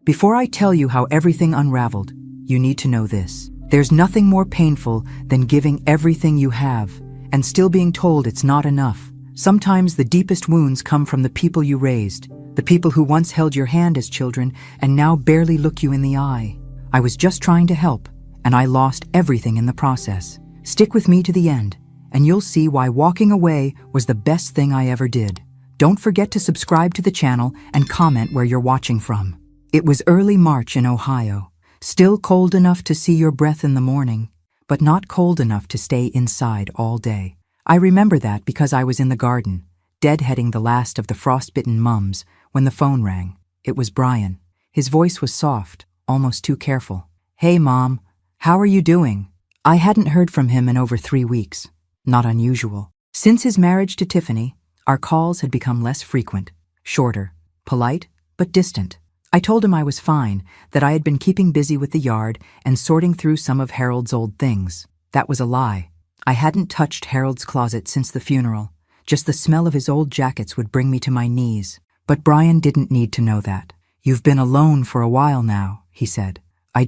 Before I tell you how everything unraveled, you need to know this. There's nothing more painful than giving everything you have and still being told it's not enough. Sometimes the deepest wounds come from the people you raised, the people who once held your hand as children and now barely look you in the eye. I was just trying to help, and I lost everything in the process. Stick with me to the end, and you'll see why walking away was the best thing I ever did. Don't forget to subscribe to the channel and comment where you're watching from. It was early March in Ohio, still cold enough to see your breath in the morning, but not cold enough to stay inside all day. I remember that because I was in the garden, deadheading the last of the frostbitten mums, when the phone rang. It was Brian. His voice was soft, almost too careful. "Hey, Mom, how are you doing?" I hadn't heard from him in over 3 weeks. Not unusual. Since his marriage to Tiffany, our calls had become less frequent, shorter, polite, but distant. I told him I was fine, that I had been keeping busy with the yard and sorting through some of Harold's old things. That was a lie. I hadn't touched Harold's closet since the funeral. Just the smell of his old jackets would bring me to my knees. But Brian didn't need to know that. "You've been alone for a while now," he said. I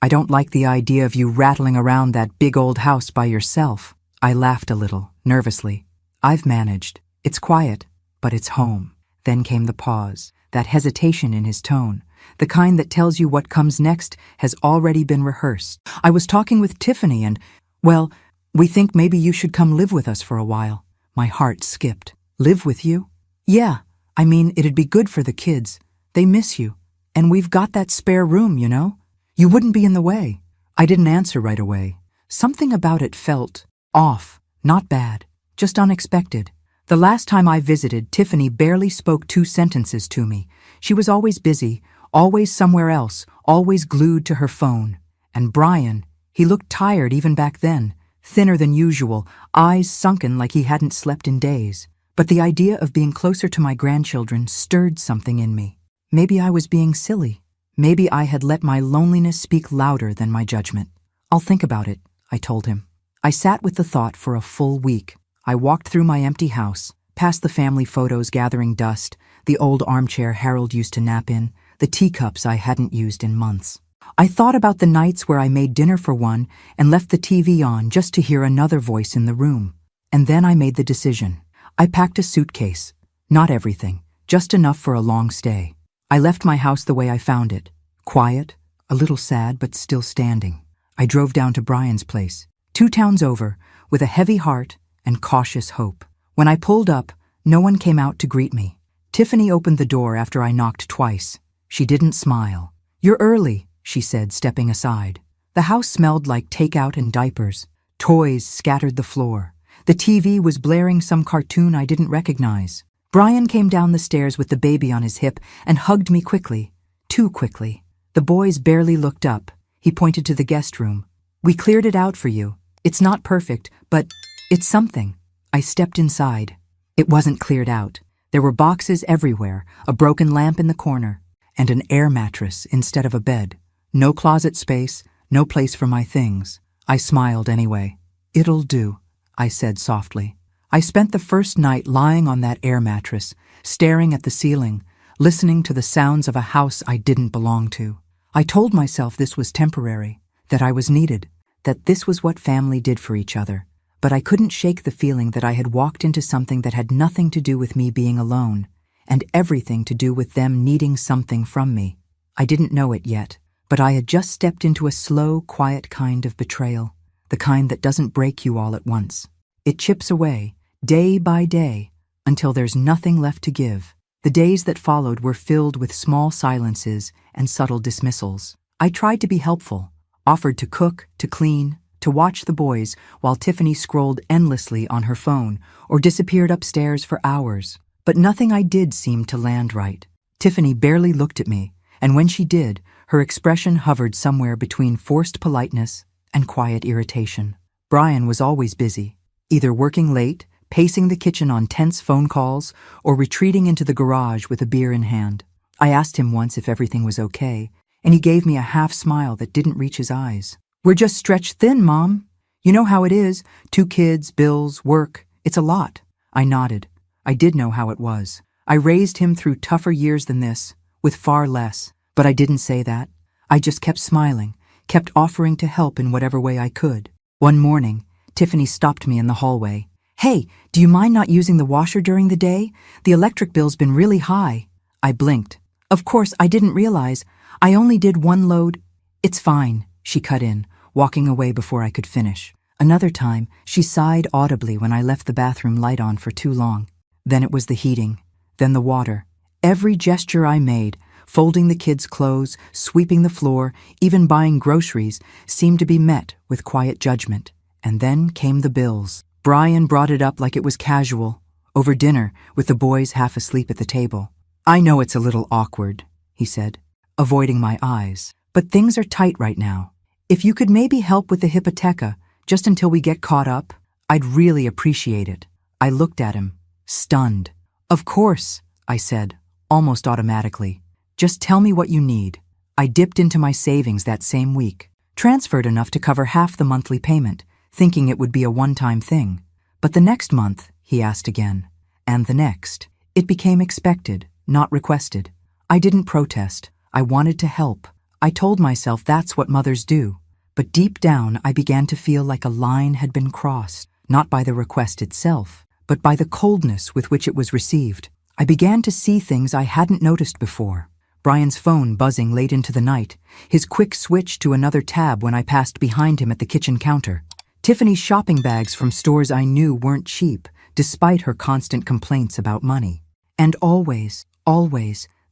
don't like the idea of you rattling around that big old house by yourself." I laughed a little, nervously. "I've managed. It's quiet, but it's home." Then came the pause, that hesitation in his tone, the kind that tells you what comes next has already been rehearsed. "I was talking with Tiffany and, well, we think maybe you should come live with us for a while." My heart skipped. "Live with you?" "Yeah, I mean, it'd be good for the kids. They miss you. And we've got that spare room, you know? You wouldn't be in the way." I didn't answer right away. Something about it felt off, not bad, just unexpected. The last time I visited, Tiffany barely spoke 2 sentences to me. She was always busy, always somewhere else, always glued to her phone. And Brian, he looked tired even back then, thinner than usual, eyes sunken like he hadn't slept in days. But the idea of being closer to my grandchildren stirred something in me. Maybe I was being silly. Maybe I had let my loneliness speak louder than my judgment. "I'll think about it," I told him. I sat with the thought for a full week. I walked through my empty house, past the family photos gathering dust, the old armchair Harold used to nap in, the teacups I hadn't used in months. I thought about the nights where I made dinner for one and left the TV on just to hear another voice in the room. And then I made the decision. I packed a suitcase. Not everything, just enough for a long stay. I left my house the way I found it. Quiet, a little sad, but still standing. I drove down to Brian's place, 2 towns over, with a heavy heart and cautious hope. When I pulled up, no one came out to greet me. Tiffany opened the door after I knocked twice. She didn't smile. "You're early," she said, stepping aside. The house smelled like takeout and diapers. Toys scattered the floor. The TV was blaring some cartoon I didn't recognize. Brian came down the stairs with the baby on his hip and hugged me quickly, too quickly. The boys barely looked up. He pointed to the guest room. "We cleared it out for you. It's not perfect, but it's something." I stepped inside. It wasn't cleared out. There were boxes everywhere, a broken lamp in the corner, and an air mattress instead of a bed. No closet space, no place for my things. I smiled anyway. "It'll do," I said softly. I spent the first night lying on that air mattress, staring at the ceiling, listening to the sounds of a house I didn't belong to. I told myself this was temporary, that I was needed, that this was what family did for each other. But I couldn't shake the feeling that I had walked into something that had nothing to do with me being alone, and everything to do with them needing something from me. I didn't know it yet, but I had just stepped into a slow, quiet kind of betrayal, the kind that doesn't break you all at once. It chips away, day by day, until there's nothing left to give. The days that followed were filled with small silences and subtle dismissals. I tried to be helpful, offered to cook, to clean, to watch the boys while Tiffany scrolled endlessly on her phone or disappeared upstairs for hours. But nothing I did seemed to land right. Tiffany barely looked at me, and when she did, her expression hovered somewhere between forced politeness and quiet irritation. Brian was always busy, either working late, pacing the kitchen on tense phone calls, or retreating into the garage with a beer in hand. I asked him once if everything was okay, and he gave me a half smile that didn't reach his eyes. "We're just stretched thin, Mom. You know how it is. 2 kids, bills, work. It's a lot." I nodded. I did know how it was. I raised him through tougher years than this, with far less. But I didn't say that. I just kept smiling, kept offering to help in whatever way I could. One morning, Tiffany stopped me in the hallway. "Hey, do you mind not using the washer during the day? The electric bill's been really high." I blinked. Of course, I didn't realize. I only did one load. "It's fine," she cut in, walking away before I could finish. Another time, she sighed audibly when I left the bathroom light on for too long. Then it was the heating, then the water. Every gesture I made, folding the kids' clothes, sweeping the floor, even buying groceries, seemed to be met with quiet judgment. And then came the bills. Brian brought it up like it was casual, over dinner, with the boys half asleep at the table. "I know it's a little awkward," he said, avoiding my eyes, "but things are tight right now. If you could maybe help with the hypotheca, just until we get caught up, I'd really appreciate it." I looked at him, stunned. "Of course," I said, almost automatically. "Just tell me what you need." I dipped into my savings that same week, transferred enough to cover half the monthly payment, thinking it would be a one-time thing. But the next month, he asked again, and the next. It became expected, not requested. I didn't protest. I wanted to help. I told myself that's what mothers do. But deep down, I began to feel like a line had been crossed, not by the request itself, but by the coldness with which it was received. I began to see things I hadn't noticed before. Brian's phone buzzing late into the night, his quick switch to another tab when I passed behind him at the kitchen counter. Tiffany's shopping bags from stores I knew weren't cheap, despite her constant complaints about money. And always,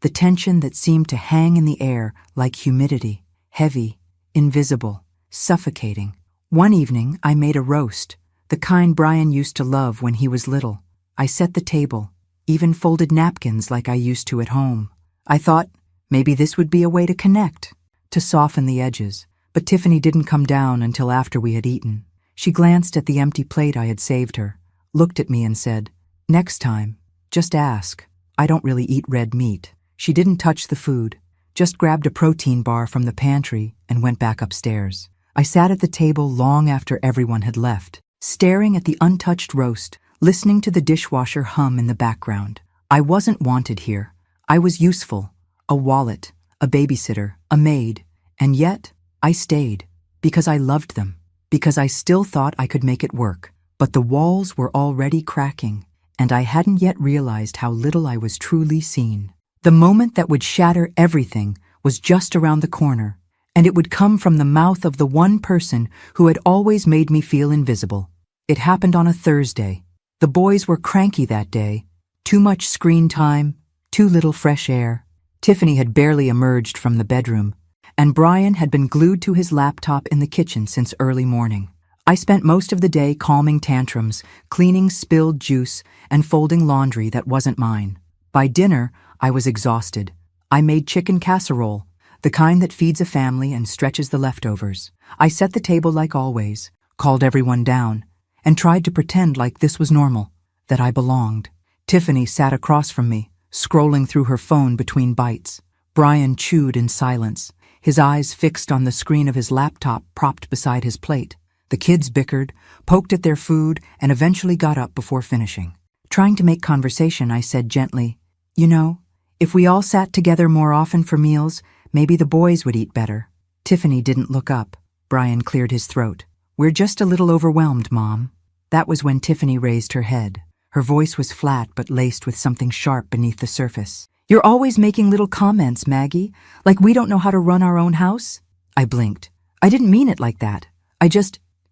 the tension that seemed to hang in the air like humidity, heavy, invisible, suffocating. One evening, I made a roast, the kind Brian used to love when he was little. I set the table, even folded napkins like I used to at home. I thought maybe this would be a way to connect, to soften the edges. But Tiffany didn't come down until after we had eaten. She glanced at the empty plate I had saved her, looked at me and said, "Next time, just ask. I don't really eat red meat." She didn't touch the food, just grabbed a protein bar from the pantry and went back upstairs. I sat at the table long after everyone had left, staring at the untouched roast, listening to the dishwasher hum in the background. I wasn't wanted here. I was useful, a wallet, a babysitter, a maid, and yet I stayed because I loved them, because I still thought I could make it work. But the walls were already cracking, and I hadn't yet realized how little I was truly seen. The moment that would shatter everything was just around the corner, and it would come from the mouth of the one person who had always made me feel invisible. It happened on a Thursday. The boys were cranky that day. Too much screen time, too little fresh air. Tiffany had barely emerged from the bedroom, and Brian had been glued to his laptop in the kitchen since early morning. I spent most of the day calming tantrums, cleaning spilled juice, and folding laundry that wasn't mine. By dinner, I was exhausted. I made chicken casserole, the kind that feeds a family and stretches the leftovers. I set the table like always, called everyone down, and tried to pretend like this was normal, that I belonged. Tiffany sat across from me, scrolling through her phone between bites. Brian chewed in silence, his eyes fixed on the screen of his laptop propped beside his plate. The kids bickered, poked at their food, and eventually got up before finishing. Trying to make conversation, I said gently, "You know, if we all sat together more often for meals, maybe the boys would eat better." Tiffany didn't look up. Brian cleared his throat. "We're just a little overwhelmed, Mom." That was when Tiffany raised her head. Her voice was flat but laced with something sharp beneath the surface. "You're always making little comments, Maggie, like we don't know how to run our own house." I blinked. "I didn't mean it like that.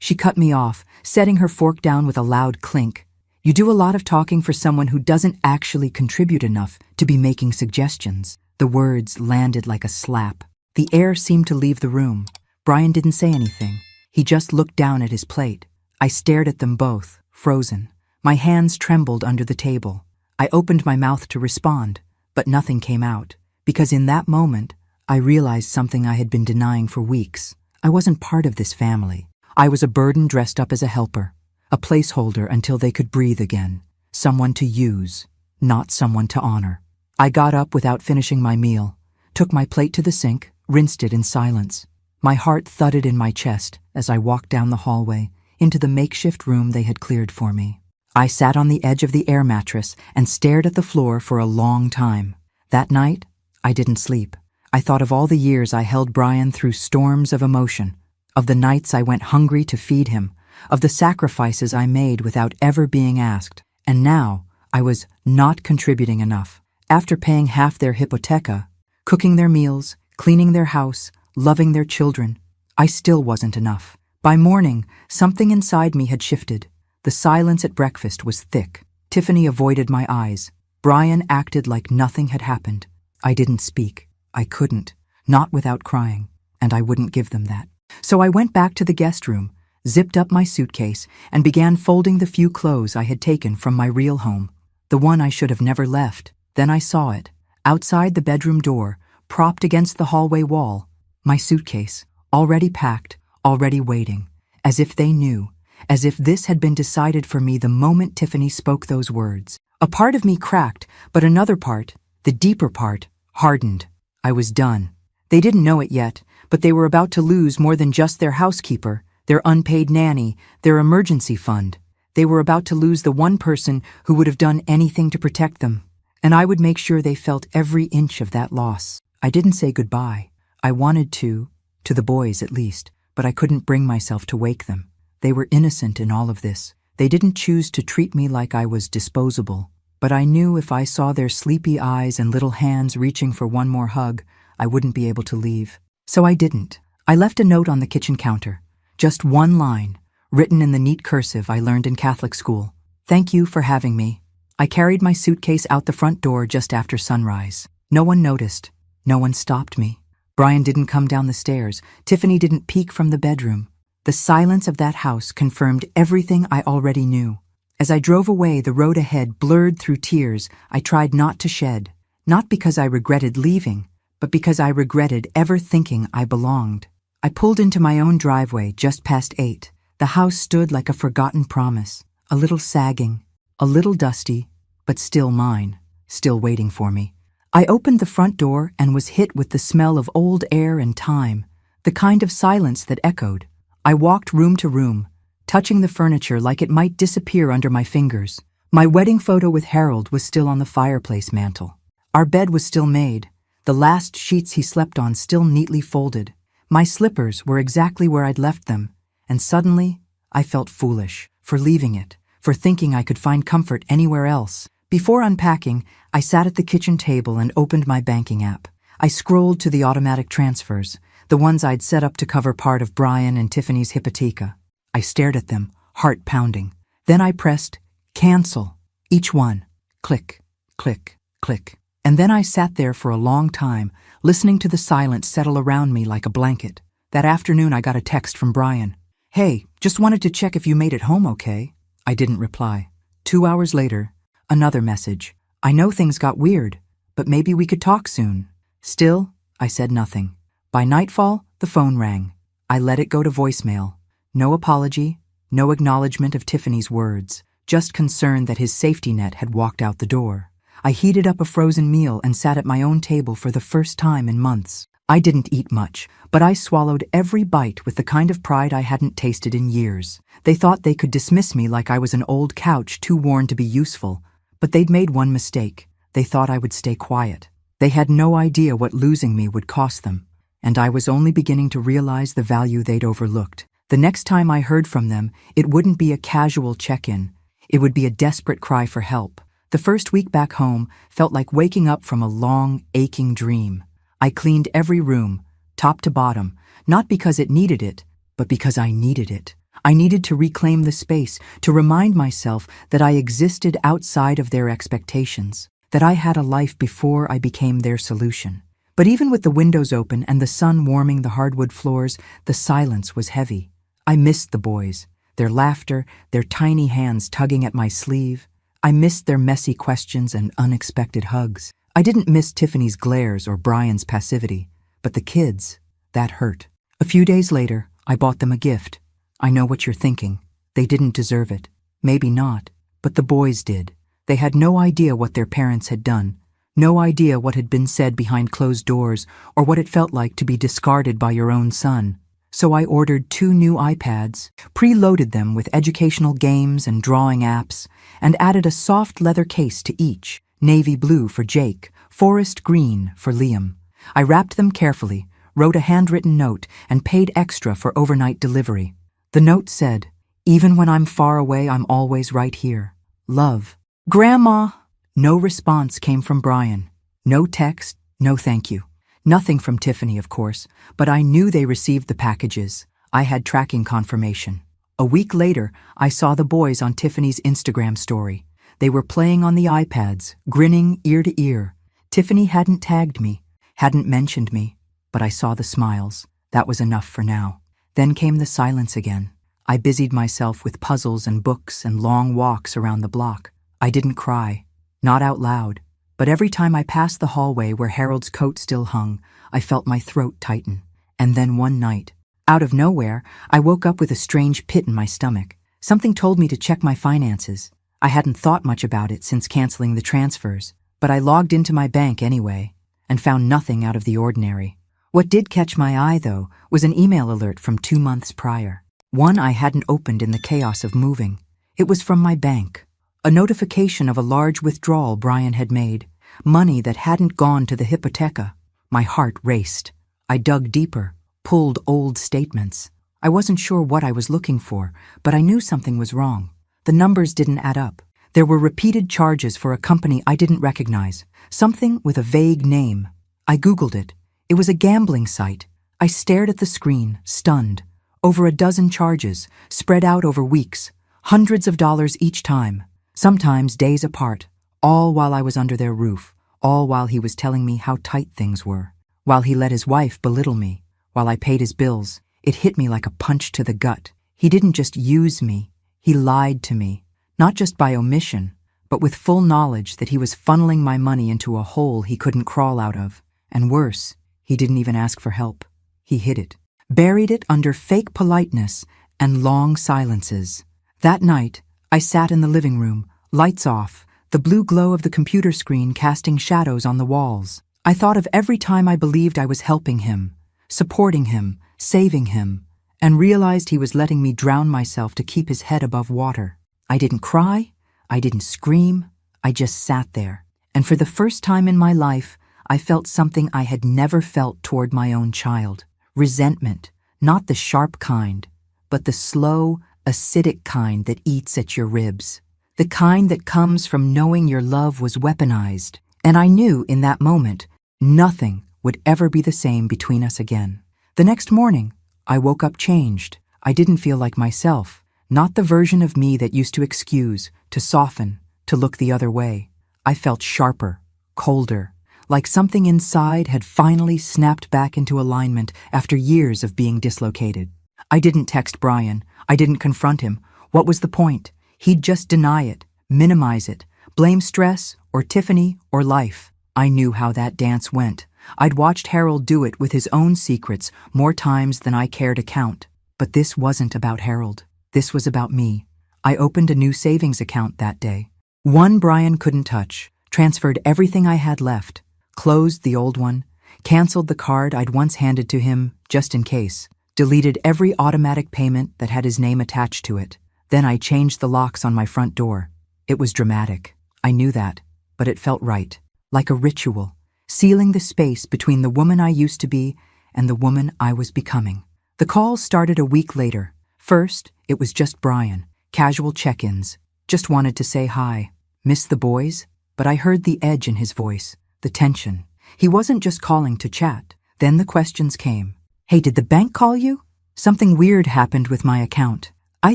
She cut me off, setting her fork down with a loud clink. "You do a lot of talking for someone who doesn't actually contribute enough to be making suggestions." The words landed like a slap. The air seemed to leave the room. Brian didn't say anything. He just looked down at his plate. I stared at them both, frozen. My hands trembled under the table. I opened my mouth to respond, but nothing came out, because in that moment, I realized something I had been denying for weeks. I wasn't part of this family. I was a burden dressed up as a helper, a placeholder until they could breathe again, someone to use, not someone to honor. I got up without finishing my meal, took my plate to the sink, rinsed it in silence. My heart thudded in my chest as I walked down the hallway into the makeshift room they had cleared for me. I sat on the edge of the air mattress and stared at the floor for a long time. That night, I didn't sleep. I thought of all the years I held Brian through storms of emotion, of the nights I went hungry to feed him, of the sacrifices I made without ever being asked. And now, I was not contributing enough. After paying half their hypotheca, cooking their meals, cleaning their house, loving their children, I still wasn't enough. By morning, something inside me had shifted. The silence at breakfast was thick. Tiffany avoided my eyes. Brian acted like nothing had happened. I didn't speak. I couldn't, not without crying, and I wouldn't give them that. So I went back to the guest room, zipped up my suitcase, and began folding the few clothes I had taken from my real home, the one I should have never left. Then I saw it, outside the bedroom door, propped against the hallway wall, my suitcase, already packed, already waiting, as if they knew, as if this had been decided for me the moment Tiffany spoke those words. A part of me cracked, but another part, the deeper part, hardened. I was done. They didn't know it yet, but they were about to lose more than just their housekeeper, their unpaid nanny, their emergency fund. They were about to lose the one person who would have done anything to protect them. And I would make sure they felt every inch of that loss. I didn't say goodbye. I wanted to the boys at least, but I couldn't bring myself to wake them. They were innocent in all of this. They didn't choose to treat me like I was disposable. But I knew if I saw their sleepy eyes and little hands reaching for one more hug, I wouldn't be able to leave. So I didn't. I left a note on the kitchen counter. Just one line, written in the neat cursive I learned in Catholic school. Thank you for having me. I carried my suitcase out the front door just after sunrise. No one noticed. No one stopped me. Brian didn't come down the stairs. Tiffany didn't peek from the bedroom. The silence of that house confirmed everything I already knew. As I drove away, the road ahead blurred through tears I tried not to shed, not because I regretted leaving, but because I regretted ever thinking I belonged. I pulled into my own driveway just past 8. The house stood like a forgotten promise, a little sagging, a little dusty, but still mine, still waiting for me. I opened the front door and was hit with the smell of old air and time, the kind of silence that echoed. I walked room to room, touching the furniture like it might disappear under my fingers. My wedding photo with Harold was still on the fireplace mantel. Our bed was still made, the last sheets he slept on still neatly folded. My slippers were exactly where I'd left them, and suddenly I felt foolish for leaving it, for thinking I could find comfort anywhere else. Before unpacking, I sat at the kitchen table and opened my banking app. I scrolled to the automatic transfers, the ones I'd set up to cover part of Brian and Tiffany's hypotheca. I stared at them, heart pounding. Then I pressed cancel, each one. Click, click, click. And then I sat there for a long time, listening to the silence settle around me like a blanket. That afternoon I got a text from Brian. Hey, just wanted to check if you made it home okay. I didn't reply. 2 hours later, another message. I know things got weird, but maybe we could talk soon. Still, I said nothing. By nightfall, the phone rang. I let it go to voicemail. No apology, no acknowledgement of Tiffany's words, just concern that his safety net had walked out the door. I heated up a frozen meal and sat at my own table for the first time in months. I didn't eat much, but I swallowed every bite with the kind of pride I hadn't tasted in years. They thought they could dismiss me like I was an old couch too worn to be useful, but they'd made one mistake. They thought I would stay quiet. They had no idea what losing me would cost them, and I was only beginning to realize the value they'd overlooked. The next time I heard from them, it wouldn't be a casual check-in. It would be a desperate cry for help. The first week back home felt like waking up from a long, aching dream. I cleaned every room, top to bottom, not because it needed it, but because I needed it. I needed to reclaim the space, to remind myself that I existed outside of their expectations, that I had a life before I became their solution. But even with the windows open and the sun warming the hardwood floors, the silence was heavy. I missed the boys, their laughter, their tiny hands tugging at my sleeve. I missed their messy questions and unexpected hugs. I didn't miss Tiffany's glares or Brian's passivity, but the kids, that hurt. A few days later, I bought them a gift. I know what you're thinking. They didn't deserve it. Maybe not, but the boys did. They had no idea what their parents had done, no idea what had been said behind closed doors or what it felt like to be discarded by your own son. So I ordered 2 new iPads, preloaded them with educational games and drawing apps, and added a soft leather case to each, navy blue for Jake, forest green for Liam. I wrapped them carefully, wrote a handwritten note, and paid extra for overnight delivery. The note said, "Even when I'm far away, I'm always right here. Love." Grandma! No response came from Brian. No text, no thank you. Nothing from Tiffany, of course, but I knew they received the packages. I had tracking confirmation. A week later, I saw the boys on Tiffany's Instagram story. They were playing on the iPads, grinning ear to ear. Tiffany hadn't tagged me, hadn't mentioned me, but I saw the smiles. That was enough for now. Then came the silence again. I busied myself with puzzles and books and long walks around the block. I didn't cry, not out loud, but every time I passed the hallway where Harold's coat still hung, I felt my throat tighten. And then one night, out of nowhere, I woke up with a strange pit in my stomach. Something told me to check my finances. I hadn't thought much about it since canceling the transfers, but I logged into my bank anyway and found nothing out of the ordinary. What did catch my eye, though, was an email alert from 2 months prior. One I hadn't opened in the chaos of moving. It was from my bank. A notification of a large withdrawal Brian had made, money that hadn't gone to the hypotheca. My heart raced. I dug deeper, pulled old statements. I wasn't sure what I was looking for, but I knew something was wrong. The numbers didn't add up. There were repeated charges for a company I didn't recognize, something with a vague name. I Googled it. It was a gambling site. I stared at the screen, stunned. Over a dozen charges, spread out over weeks, hundreds of dollars each time, sometimes days apart, all while I was under their roof, all while he was telling me how tight things were, while he let his wife belittle me, while I paid his bills. It hit me like a punch to the gut. He didn't just use me, he lied to me, not just by omission, but with full knowledge that he was funneling my money into a hole he couldn't crawl out of. And worse, he didn't even ask for help. He hid it, buried it under fake politeness and long silences. That night, I sat in the living room, lights off, the blue glow of the computer screen casting shadows on the walls. I thought of every time I believed I was helping him, supporting him, saving him, and realized he was letting me drown myself to keep his head above water. I didn't cry, I didn't scream, I just sat there. And for the first time in my life, I felt something I had never felt toward my own child. Resentment, not the sharp kind, but the slow, acidic kind that eats at your ribs. The kind that comes from knowing your love was weaponized. And I knew in that moment, nothing would ever be the same between us again. The next morning, I woke up changed. I didn't feel like myself, not the version of me that used to excuse, to soften, to look the other way. I felt sharper, colder, like something inside had finally snapped back into alignment after years of being dislocated. I didn't text Brian. I didn't confront him. What was the point? He'd just deny it, minimize it, blame stress or Tiffany or life. I knew how that dance went. I'd watched Harold do it with his own secrets more times than I care to count. But this wasn't about Harold. This was about me. I opened a new savings account that day. One Brian couldn't touch, transferred everything I had left, closed the old one, canceled the card I'd once handed to him just in case, deleted every automatic payment that had his name attached to it. Then I changed the locks on my front door. It was dramatic. I knew that, but it felt right, like a ritual, sealing the space between the woman I used to be and the woman I was becoming. The calls started a week later. First, it was just Brian, casual check-ins, just wanted to say hi. Miss the boys? But I heard the edge in his voice, the tension. He wasn't just calling to chat. Then the questions came. Hey, did the bank call you? Something weird happened with my account. I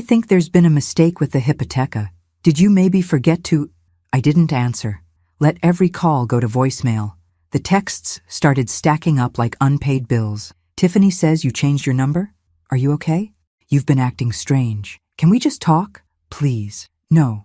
think there's been a mistake with the hypotheca. Did you maybe forget to... I didn't answer. Let every call go to voicemail. The texts started stacking up like unpaid bills. Tiffany says you changed your number? Are you okay? You've been acting strange. Can we just talk? Please. No,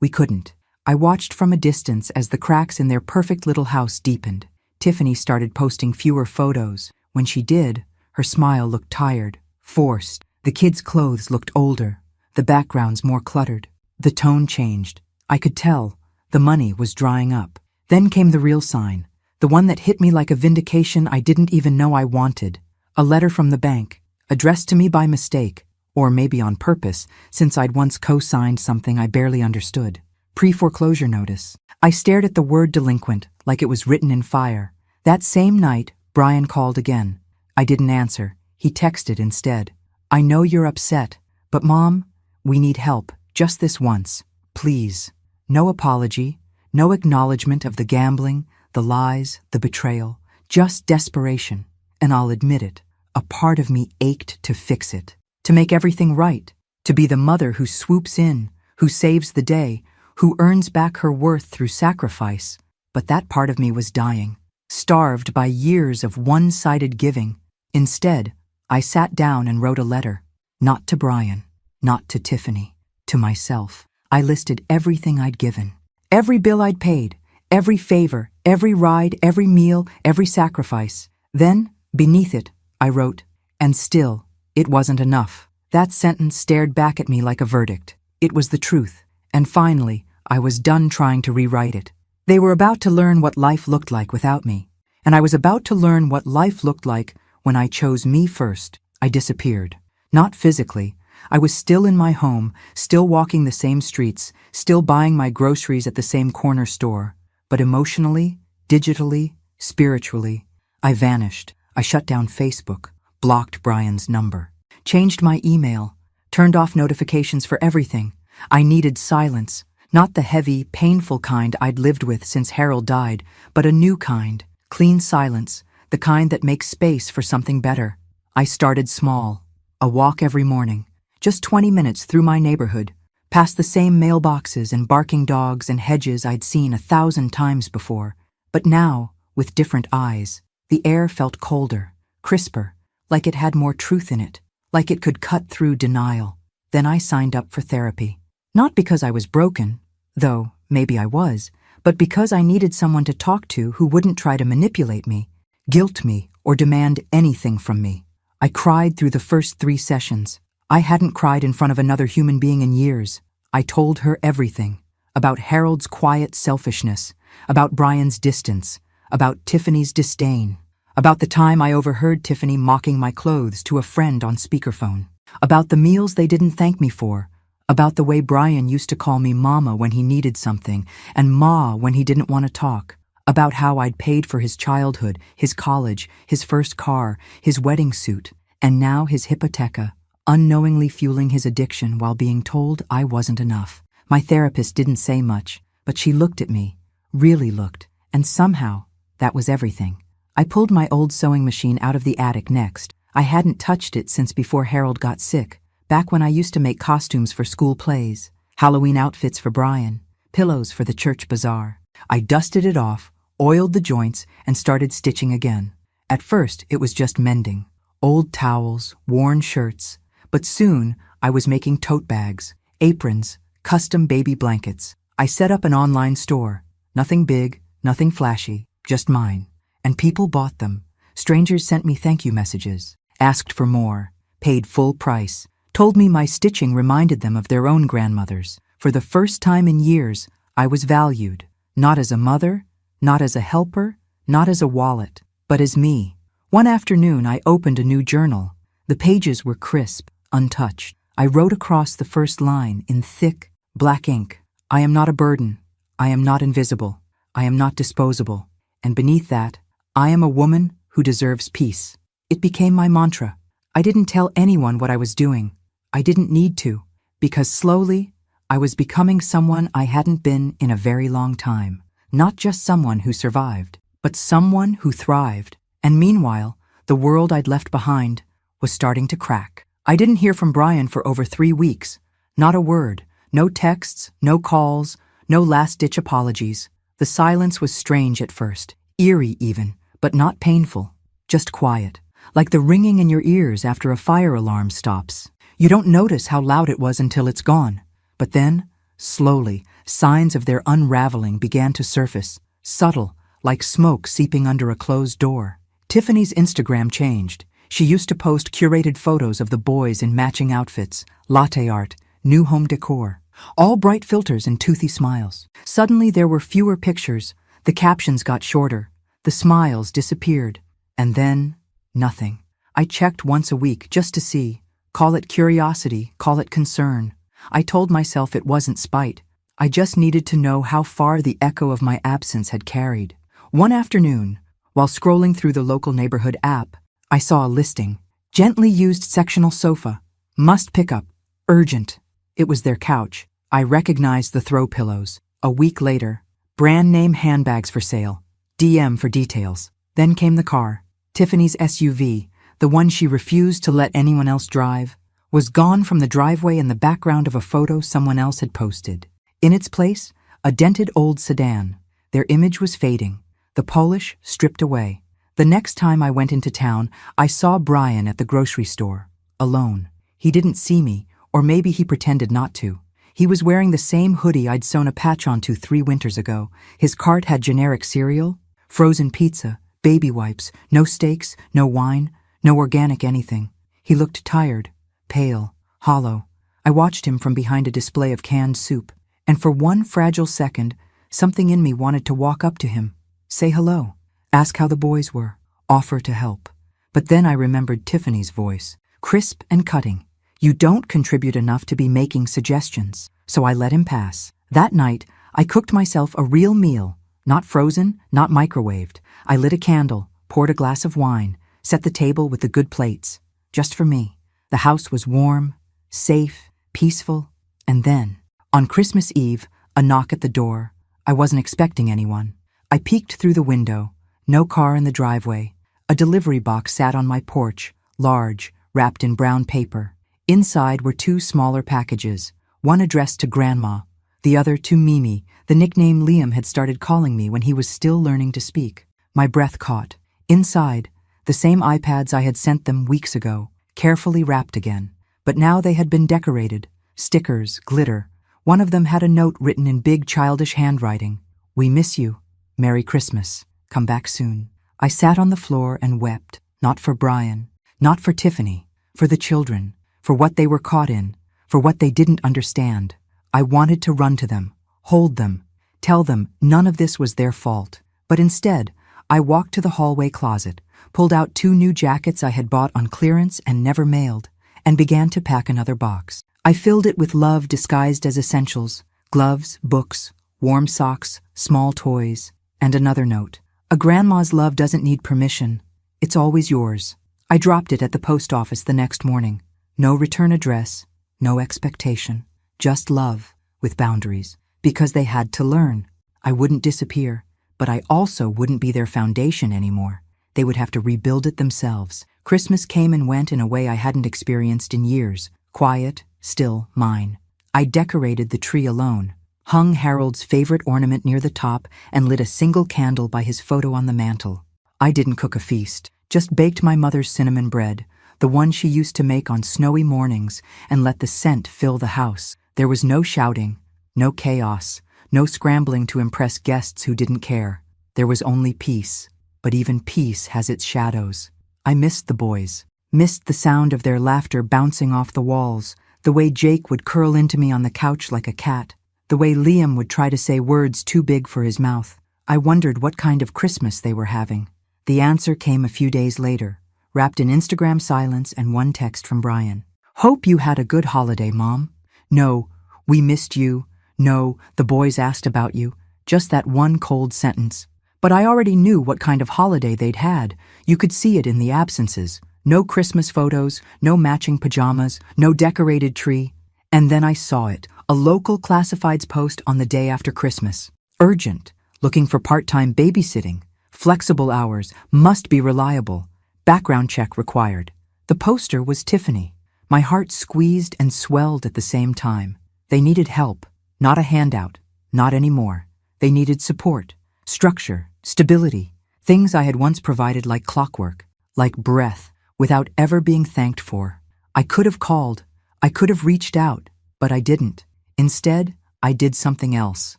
we couldn't. I watched from a distance as the cracks in their perfect little house deepened. Tiffany started posting fewer photos. When she did, her smile looked tired, forced. The kids' clothes looked older, the backgrounds more cluttered. The tone changed. I could tell. The money was drying up. Then came the real sign, the one that hit me like a vindication I didn't even know I wanted. A letter from the bank, addressed to me by mistake, or maybe on purpose, since I'd once co-signed something I barely understood. Pre-foreclosure notice. I stared at the word delinquent like it was written in fire. That same night, Brian called again. I didn't answer. He texted instead. I know you're upset, but Mom, we need help, just this once. Please. No apology, no acknowledgement of the gambling, the lies, the betrayal, just desperation. And I'll admit it, a part of me ached to fix it, to make everything right, to be the mother who swoops in, who saves the day, who earns back her worth through sacrifice. But that part of me was dying, starved by years of one-sided giving. Instead, I sat down and wrote a letter, not to Brian, not to Tiffany, to myself. I listed everything I'd given, every bill I'd paid, every favor, every ride, every meal, every sacrifice. Then, beneath it, I wrote, and still, it wasn't enough. That sentence stared back at me like a verdict. It was the truth, and finally, I was done trying to rewrite it. They were about to learn what life looked like without me, and I was about to learn what life looked like when I chose me first. I disappeared. Not physically. I was still in my home, still walking the same streets, still buying my groceries at the same corner store. But emotionally, digitally, spiritually, I vanished. I shut down Facebook, blocked Brian's number, changed my email, turned off notifications for everything. I needed silence, not the heavy, painful kind I'd lived with since Harold died, but a new kind, clean silence, the kind that makes space for something better. I started small, a walk every morning, just 20 minutes through my neighborhood, past the same mailboxes and barking dogs and hedges I'd seen 1,000 times before. But now, with different eyes, the air felt colder, crisper, like it had more truth in it, like it could cut through denial. Then I signed up for therapy. Not because I was broken, though maybe I was, but because I needed someone to talk to who wouldn't try to manipulate me, guilt me, or demand anything from me. I cried through the first 3 sessions. I hadn't cried in front of another human being in years. I told her everything. About Harold's quiet selfishness, about Brian's distance, about Tiffany's disdain, about the time I overheard Tiffany mocking my clothes to a friend on speakerphone, about the meals they didn't thank me for, about the way Brian used to call me Mama when he needed something, and Ma when he didn't want to talk, about how I'd paid for his childhood, his college, his first car, his wedding suit, and now his hypotheca, unknowingly fueling his addiction while being told I wasn't enough. My therapist didn't say much, but she looked at me, really looked, and somehow, that was everything. I pulled my old sewing machine out of the attic next. I hadn't touched it since before Harold got sick, back when I used to make costumes for school plays, Halloween outfits for Brian, pillows for the church bazaar. I dusted it off, oiled the joints, and started stitching again. At first, it was just mending. Old towels, worn shirts. But soon, I was making tote bags, aprons, custom baby blankets. I set up an online store. Nothing big, nothing flashy, just mine. And people bought them. Strangers sent me thank you messages, asked for more, paid full price, told me my stitching reminded them of their own grandmothers. For the first time in years, I was valued, not as a mother, not as a helper, not as a wallet, but as me. One afternoon, I opened a new journal. The pages were crisp, untouched. I wrote across the first line in thick, black ink. I am not a burden. I am not invisible. I am not disposable. And beneath that, I am a woman who deserves peace. It became my mantra. I didn't tell anyone what I was doing. I didn't need to, because slowly, I was becoming someone I hadn't been in a very long time. Not just someone who survived, but someone who thrived. And meanwhile, the world I'd left behind was starting to crack. I didn't hear from Brian for over 3 weeks. Not a word, no texts, no calls, no last-ditch apologies. The silence was strange at first, eerie even, but not painful, just quiet, like the ringing in your ears after a fire alarm stops. You don't notice how loud it was until it's gone. But then, slowly, signs of their unraveling began to surface, subtle, like smoke seeping under a closed door. Tiffany's Instagram changed. She used to post curated photos of the boys in matching outfits, latte art, new home decor, all bright filters and toothy smiles. Suddenly there were fewer pictures, the captions got shorter, the smiles disappeared, and then, nothing. I checked once a week just to see. Call it curiosity, call it concern. I told myself it wasn't spite. I just needed to know how far the echo of my absence had carried. One afternoon, While scrolling through the local neighborhood app, I saw a listing. Gently used sectional sofa. Must pick up. Urgent. It was their couch. I recognized the throw pillows. A week later, brand name handbags for sale. DM for details. Then came the car. Tiffany's SUV, the one she refused to let anyone else drive, was gone from the driveway in the background of a photo someone else had posted. In its place, a dented old sedan. Their image was fading, the polish stripped away. The next time I went into town, I saw Brian at the grocery store, alone. He didn't see me, or maybe he pretended not to. He was wearing the same hoodie I'd sewn a patch onto 3 winters ago. His cart had generic cereal, frozen pizza, baby wipes, no steaks, no wine, no organic anything. He looked tired, pale, hollow. I watched him from behind a display of canned soup, and for one fragile second, something in me wanted to walk up to him, say hello, ask how the boys were, offer to help. But then I remembered Tiffany's voice, crisp and cutting. You don't contribute enough to be making suggestions. So I let him pass. That night, I cooked myself a real meal, not frozen, not microwaved. I lit a candle, poured a glass of wine, set the table with the good plates, just for me. The house was warm, safe, peaceful, and then, on Christmas Eve, a knock at the door. I wasn't expecting anyone. I peeked through the window, no car in the driveway. A delivery box sat on my porch, large, wrapped in brown paper. Inside were 2 smaller packages, one addressed to Grandma, the other to Mimi, the nickname Liam had started calling me when he was still learning to speak. My breath caught. Inside, the same iPads I had sent them weeks ago, carefully wrapped again. But now they had been decorated. Stickers, glitter. One of them had a note written in big childish handwriting. We miss you. Merry Christmas. Come back soon. I sat on the floor and wept, not for Brian, not for Tiffany, for the children, for what they were caught in, for what they didn't understand. I wanted to run to them, hold them, tell them none of this was their fault. But instead, I walked to the hallway closet, pulled out 2 new jackets I had bought on clearance and never mailed, and began to pack another box. I filled it with love disguised as essentials, gloves, books, warm socks, small toys, and another note. A grandma's love doesn't need permission. It's always yours. I dropped it at the post office the next morning. No return address, no expectation, just love with boundaries. Because they had to learn. I wouldn't disappear, but I also wouldn't be their foundation anymore. They would have to rebuild it themselves. Christmas came and went in a way I hadn't experienced in years. Quiet, still, mine. I decorated the tree alone, hung Harold's favorite ornament near the top, and lit a single candle by his photo on the mantel. I didn't cook a feast, just baked my mother's cinnamon bread, the one she used to make on snowy mornings, and let the scent fill the house. There was no shouting, no chaos, no scrambling to impress guests who didn't care. There was only peace, but even peace has its shadows. I missed the boys, missed the sound of their laughter bouncing off the walls, the way Jake would curl into me on the couch like a cat, the way Liam would try to say words too big for his mouth. I wondered what kind of Christmas they were having. The answer came a few days later, wrapped in Instagram silence and one text from Brian. Hope you had a good holiday, Mom. No, we missed you. No, the boys asked about you. Just that one cold sentence. But I already knew what kind of holiday they'd had. You could see it in the absences. No Christmas photos, no matching pajamas, no decorated tree. And then I saw it, a local classifieds post on the day after Christmas. Urgent, looking for part-time babysitting. Flexible hours, must be reliable. Background check required. The poster was Tiffany. My heart squeezed and swelled at the same time. They needed help, not a handout, not anymore. They needed support, structure, stability, things I had once provided like clockwork, like breath, without ever being thanked for. I could have called, I could have reached out, but I didn't. Instead, I did something else.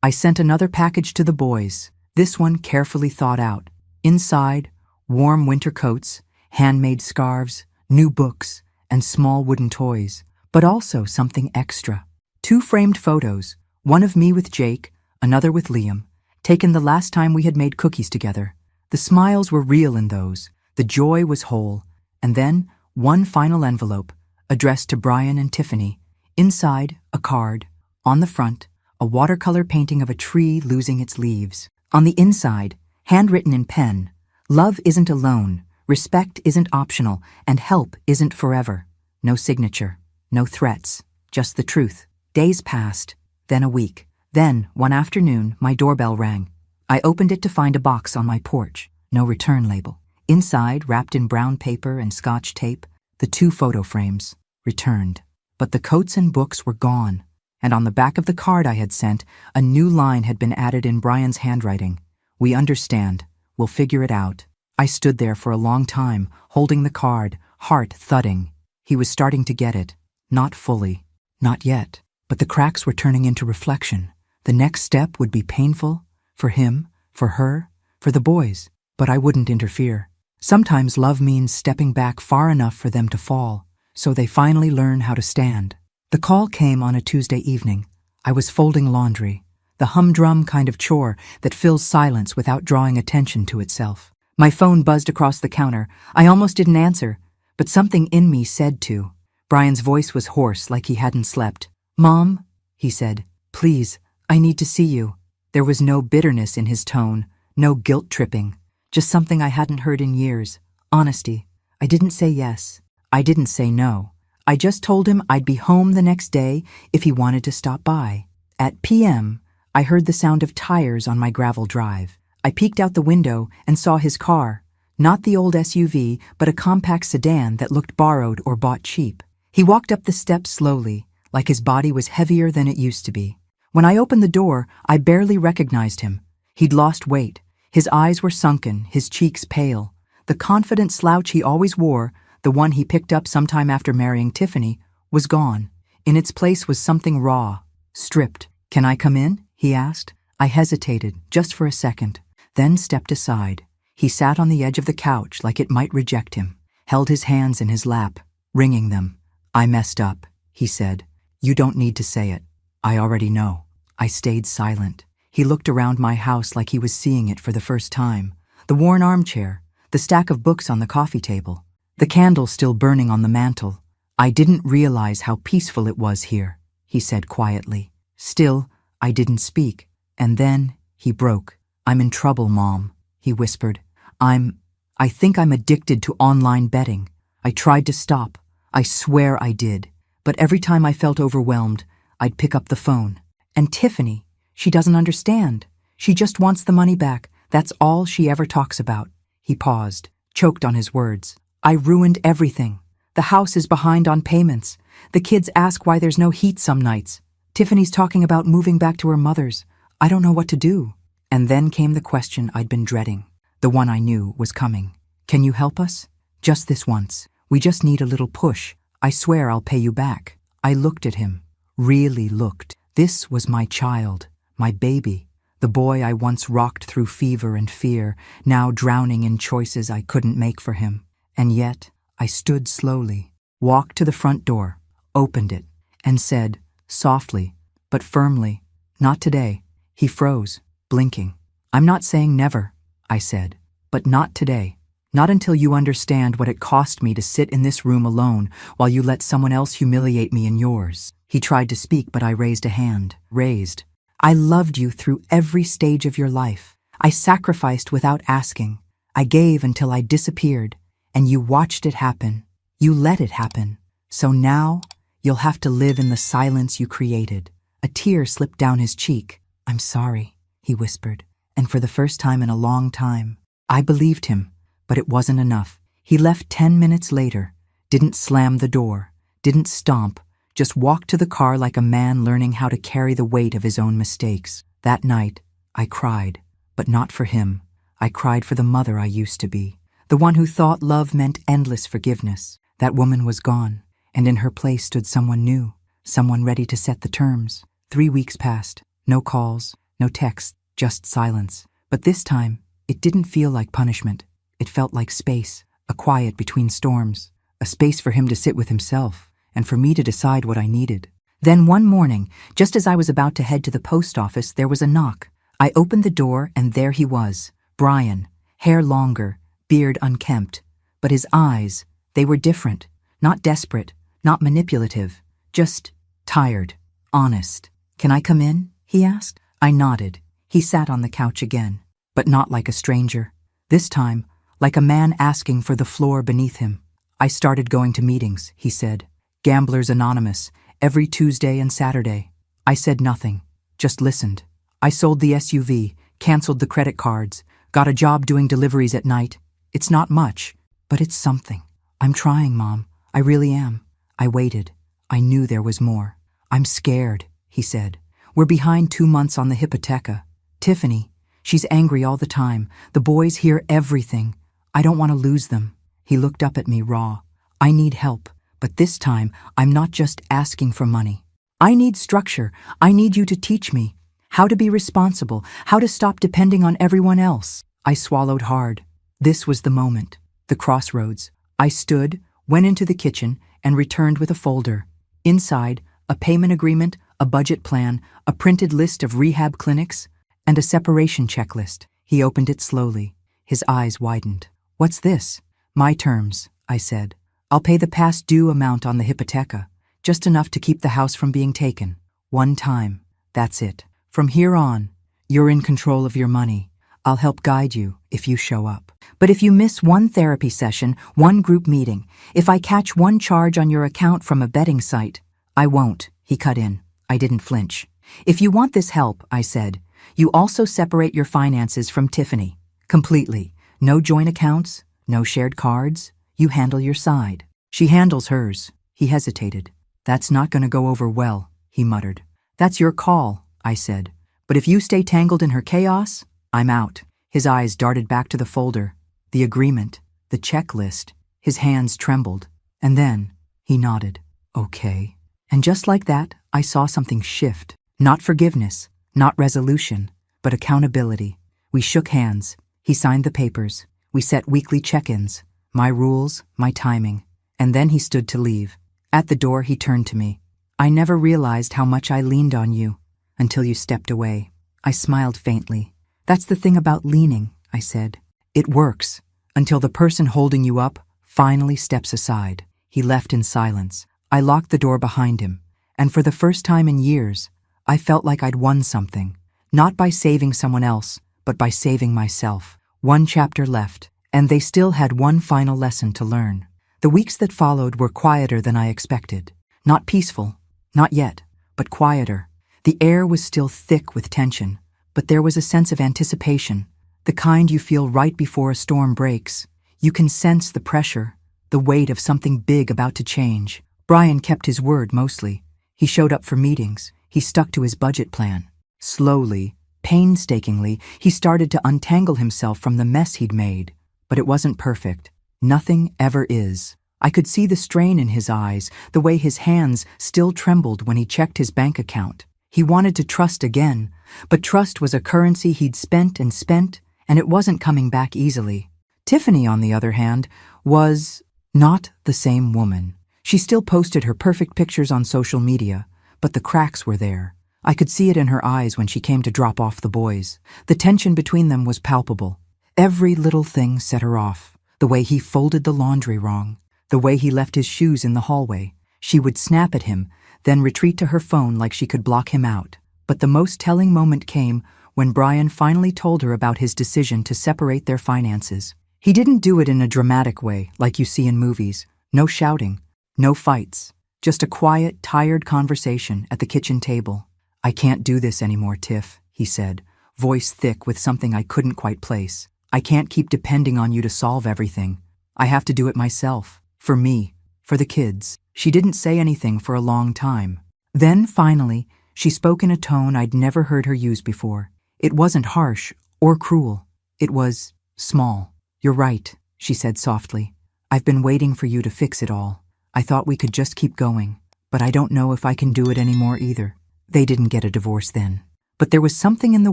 I sent another package to the boys, this one carefully thought out. Inside, warm winter coats, handmade scarves, new books, and small wooden toys, but also something extra. 2 framed photos, one of me with Jake, another with Liam, taken the last time we had made cookies together. The smiles were real in those, the joy was whole, and then one final envelope, addressed to Brian and Tiffany. Inside, a card. On the front, a watercolor painting of a tree losing its leaves. On the inside, handwritten in pen, Love isn't alone, respect isn't optional, and help isn't forever. No signature, no threats, just the truth. Days passed, then a week. Then, one afternoon, my doorbell rang. I opened it to find a box on my porch. No return label. Inside, wrapped in brown paper and Scotch tape, the 2 photo frames. Returned. But the coats and books were gone. And on the back of the card I had sent, a new line had been added in Brian's handwriting. "We understand. We'll figure it out." I stood there for a long time, holding the card, heart thudding. He was starting to get it. Not fully. Not yet. But the cracks were turning into reflection. The next step would be painful. For him, for her, for the boys. But I wouldn't interfere. Sometimes love means stepping back far enough for them to fall, so they finally learn how to stand. The call came on a Tuesday evening. I was folding laundry, the humdrum kind of chore that fills silence without drawing attention to itself. My phone buzzed across the counter. I almost didn't answer, but something in me said to. Brian's voice was hoarse, like he hadn't slept. "Mom," he said, "please, I need to see you." There was no bitterness in his tone, no guilt-tripping, just something I hadn't heard in years. Honesty. I didn't say yes. I didn't say no. I just told him I'd be home the next day if he wanted to stop by. At p.m., I heard the sound of tires on my gravel drive. I peeked out the window and saw his car. Not the old SUV, but a compact sedan that looked borrowed or bought cheap. He walked up the steps slowly, like his body was heavier than it used to be. When I opened the door, I barely recognized him. He'd lost weight. His eyes were sunken, his cheeks pale. The confident slouch he always wore, the one he picked up sometime after marrying Tiffany, was gone. In its place was something raw, stripped. "Can I come in?" he asked. I hesitated, just for a second, then stepped aside. He sat on the edge of the couch like it might reject him, held his hands in his lap, wringing them. "I messed up," he said. "You don't need to say it. I already know." I stayed silent. He looked around my house like he was seeing it for the first time. The worn armchair, the stack of books on the coffee table, the candle still burning on the mantel. "I didn't realize how peaceful it was here," he said quietly. Still, I didn't speak. And then he broke. "I'm in trouble, Mom," he whispered. I think I'm addicted to online betting. I tried to stop. I swear I did. But every time I felt overwhelmed, I'd pick up the phone. And Tiffany, she doesn't understand. She just wants the money back. That's all she ever talks about." He paused, choked on his words. "I ruined everything. The house is behind on payments. The kids ask why there's no heat some nights. Tiffany's talking about moving back to her mother's. I don't know what to do." And then came the question I'd been dreading, the one I knew was coming. "Can you help us? Just this once. We just need a little push. I swear I'll pay you back." I looked at him, really looked. This was my child, my baby, the boy I once rocked through fever and fear, now drowning in choices I couldn't make for him. And yet, I stood slowly, walked to the front door, opened it, and said, softly, but firmly, "Not today." He froze, blinking. "I'm not saying never," I said, "but not today. Not until you understand what it cost me to sit in this room alone while you let someone else humiliate me in yours." He tried to speak, but I raised a hand. Raised. "I loved you through every stage of your life. I sacrificed without asking. I gave until I disappeared, and you watched it happen. You let it happen. So now, you'll have to live in the silence you created." A tear slipped down his cheek. "I'm sorry," he whispered, and for the first time in a long time, I believed him, but it wasn't enough. He left 10 minutes later, didn't slam the door, didn't stomp, just walked to the car like a man learning how to carry the weight of his own mistakes. That night, I cried, but not for him. I cried for the mother I used to be, the one who thought love meant endless forgiveness. That woman was gone, and in her place stood someone new, someone ready to set the terms. 3 weeks passed, no calls, no texts, just silence. But this time, it didn't feel like punishment. It felt like space, a quiet between storms, a space for him to sit with himself, and for me to decide what I needed. Then one morning, just as I was about to head to the post office, there was a knock. I opened the door, and there he was, Brian, hair longer, beard unkempt. But his eyes, they were different, not desperate, not manipulative, just tired, honest. "Can I come in?" he asked. I nodded. He sat on the couch again, but not like a stranger. This time, like a man asking for the floor beneath him. I started going to meetings, he said. Gamblers Anonymous, every Tuesday and Saturday. I said nothing, just listened. I sold the SUV, canceled the credit cards, got a job doing deliveries at night. It's not much, but it's something. I'm trying, Mom. I really am. I waited. I knew there was more. I'm scared, he said. We're behind 2 months on the hypotheca. Tiffany, she's angry all the time. The boys hear everything. I don't want to lose them. He looked up at me raw. I need help, but this time I'm not just asking for money. I need structure. I need you to teach me how to be responsible, how to stop depending on everyone else. I swallowed hard. This was the moment, the crossroads. I stood, went into the kitchen, and returned with a folder. Inside, a payment agreement, a budget plan, a printed list of rehab clinics, and a separation checklist. He opened it slowly. His eyes widened. What's this? My terms, I said. I'll pay the past due amount on the hypotheca, just enough to keep the house from being taken. One time. That's it. From here on, you're in control of your money. I'll help guide you if you show up. But if you miss one therapy session, one group meeting, if I catch one charge on your account from a betting site, I won't, he cut in. I didn't flinch. If you want this help, I said, you also separate your finances from Tiffany. Completely. No joint accounts, no shared cards. You handle your side. She handles hers. He hesitated. That's not going to go over well, he muttered. That's your call, I said. But if you stay tangled in her chaos, I'm out. His eyes darted back to the folder, the agreement, the checklist. His hands trembled. And then he nodded. Okay. And just like that, I saw something shift. Not forgiveness, not resolution, but accountability. We shook hands. He signed the papers. We set weekly check-ins. My rules, my timing. And then he stood to leave. At the door, he turned to me. I never realized how much I leaned on you until you stepped away. I smiled faintly. That's the thing about leaning, I said. It works until the person holding you up finally steps aside. He left in silence. I locked the door behind him, and for the first time in years, I felt like I'd won something, not by saving someone else, but by saving myself. One chapter left, and they still had one final lesson to learn. The weeks that followed were quieter than I expected. Not peaceful, not yet, but quieter. The air was still thick with tension, but there was a sense of anticipation, the kind you feel right before a storm breaks. You can sense the pressure, the weight of something big about to change. Brian kept his word mostly. He showed up for meetings. He stuck to his budget plan. Slowly, painstakingly, he started to untangle himself from the mess he'd made. But it wasn't perfect. Nothing ever is. I could see the strain in his eyes, the way his hands still trembled when he checked his bank account. He wanted to trust again, but trust was a currency he'd spent, and it wasn't coming back easily. Tiffany, on the other hand, was not the same woman. She still posted her perfect pictures on social media, but the cracks were there. I could see it in her eyes when she came to drop off the boys. The tension between them was palpable. Every little thing set her off. The way he folded the laundry wrong, the way he left his shoes in the hallway. She would snap at him, then retreat to her phone like she could block him out. But the most telling moment came when Brian finally told her about his decision to separate their finances. He didn't do it in a dramatic way like you see in movies. No shouting, no fights, just a quiet, tired conversation at the kitchen table. I can't do this anymore, Tiff, he said, voice thick with something I couldn't quite place. I can't keep depending on you to solve everything. I have to do it myself. For me, for the kids. She didn't say anything for a long time. Then, finally, she spoke in a tone I'd never heard her use before. It wasn't harsh or cruel. It was small. You're right, she said softly. I've been waiting for you to fix it all. I thought we could just keep going, but I don't know if I can do it anymore either. They didn't get a divorce then. But there was something in the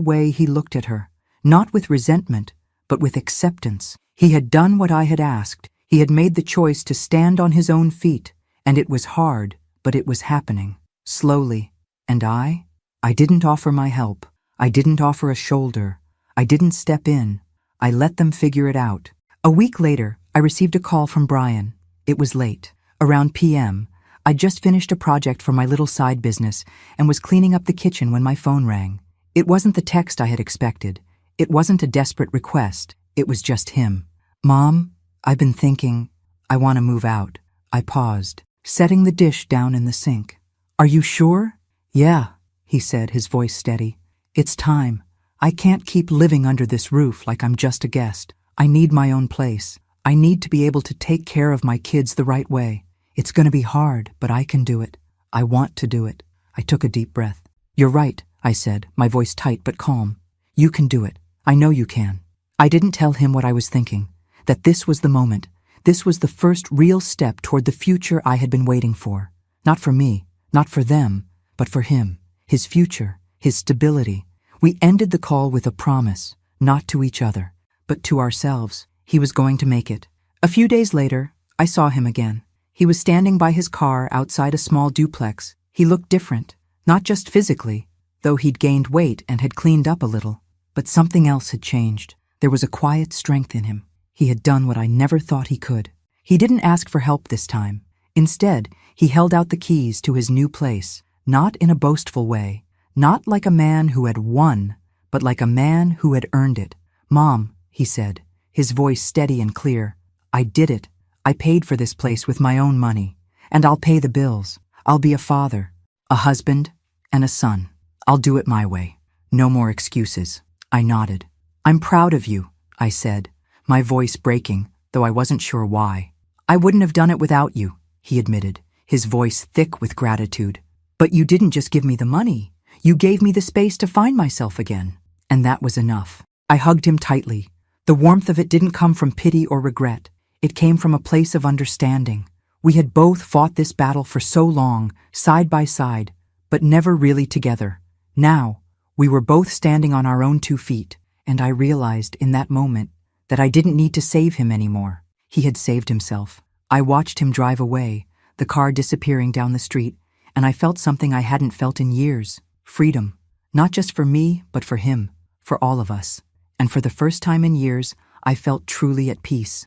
way he looked at her, not with resentment, but with acceptance. He had done what I had asked. He had made the choice to stand on his own feet, and it was hard, but it was happening, slowly. And I didn't offer my help. I didn't offer a shoulder. I didn't step in. I let them figure it out. A week later, I received a call from Brian. It was late. Around p.m., I'd just finished a project for my little side business and was cleaning up the kitchen when my phone rang. It wasn't the text I had expected. It wasn't a desperate request. It was just him. "Mom, I've been thinking, I want to move out." I paused, setting the dish down in the sink. "Are you sure?" "Yeah," he said, his voice steady. "It's time. I can't keep living under this roof like I'm just a guest. I need my own place. I need to be able to take care of my kids the right way. It's going to be hard, but I can do it. I want to do it." I took a deep breath. "You're right," I said, my voice tight but calm. "You can do it. I know you can." I didn't tell him what I was thinking, that this was the moment. This was the first real step toward the future I had been waiting for. Not for me, not for them, but for him, his future, his stability. We ended the call with a promise, not to each other, but to ourselves. He was going to make it. A few days later, I saw him again. He was standing by his car outside a small duplex. He looked different, not just physically, though he'd gained weight and had cleaned up a little, but something else had changed. There was a quiet strength in him. He had done what I never thought he could. He didn't ask for help this time. Instead, he held out the keys to his new place, not in a boastful way, not like a man who had won, but like a man who had earned it. "Mom," he said, his voice steady and clear, "I did it. I paid for this place with my own money, and I'll pay the bills. I'll be a father, a husband, and a son. I'll do it my way. No more excuses." I nodded. "I'm proud of you," I said, my voice breaking, though I wasn't sure why. "I wouldn't have done it without you," he admitted, his voice thick with gratitude. "But you didn't just give me the money. You gave me the space to find myself again." And that was enough. I hugged him tightly. The warmth of it didn't come from pity or regret. It came from a place of understanding. We had both fought this battle for so long, side by side, but never really together. Now, we were both standing on our own 2 feet, and I realized in that moment that I didn't need to save him anymore. He had saved himself. I watched him drive away, the car disappearing down the street, and I felt something I hadn't felt in years. Freedom. Not just for me, but for him, for all of us. And for the first time in years, I felt truly at peace.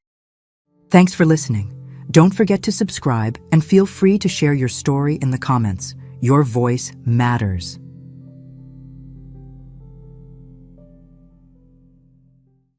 Thanks for listening. Don't forget to subscribe and feel free to share your story in the comments. Your voice matters.